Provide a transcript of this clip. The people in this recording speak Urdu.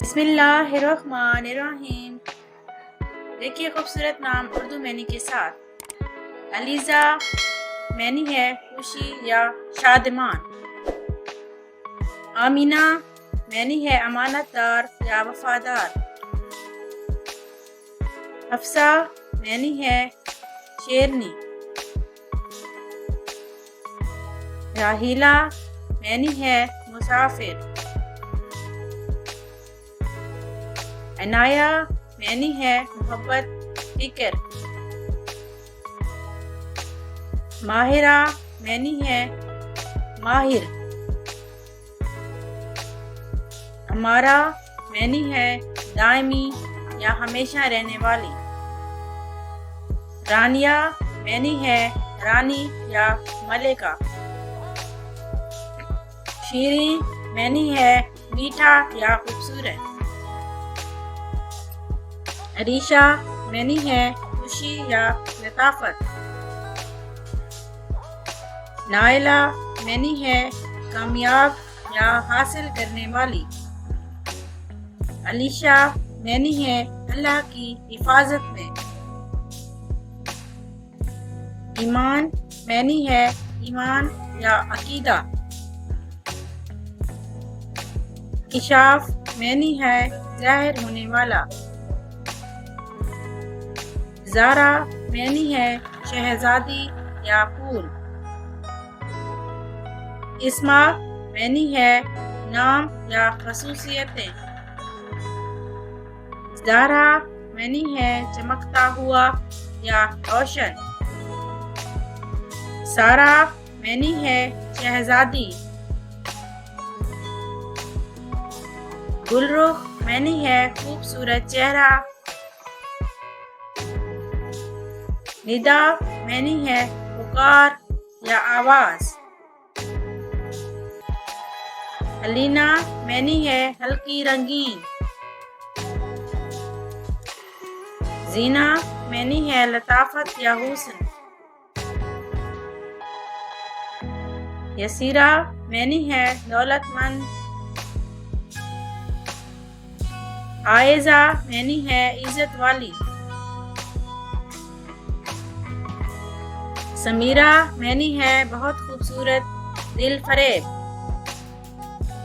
بسم اللہ الرحمن الرحیم۔ دیکھیے خوبصورت نام اردو معنی کے ساتھ۔ علیزہ معنی ہے خوشی یا شادمان۔ آمینہ معنی ہے امانت دار یا وفادار۔ حفصہ معنی ہے شیرنی۔ راحیلہ معنی ہے مسافر۔ عنایہ معنی ہے محبت فکر۔ ماہرہ معنی ہے ماہر۔ امارہ معنی ہے دائمی یا ہمیشہ رہنے والی۔ رانیہ معنی ہے رانی یا ملکہ۔ شیریں معنی ہے میٹھا یا خوبصورت۔ عریشہ معنی ہے خوشی یا لطافت۔ نائلہ معنی ہے کامیاب یا حاصل کرنے والی۔ علیشہ معنی ہے اللہ کی حفاظت میں۔ ایمان معنی ہے ایمان یا عقیدہ۔ کشاف معنی ہے ظاہر ہونے والا۔ زارا معنی ہے شہزادی یا پھول۔ اسما معنی ہے نام یا خصوصیتیں۔ زارا معنی ہے چمکتا ہوا یا روشن۔ سارا معنی ہے شہزادی۔ گلرخ معنی ہے خوبصورت چہرہ۔ ندا معنی ہے پکار یا آواز۔ حلینا معنی ہے ہلکی رنگین۔ زینہ معنی ہے لطافت یا حسن۔ یسیرہ معنی ہے دولت مند۔ عائزہ معنی ہے عزت والی۔ سمیرہ معنی ہے بہت خوبصورت دل فریب۔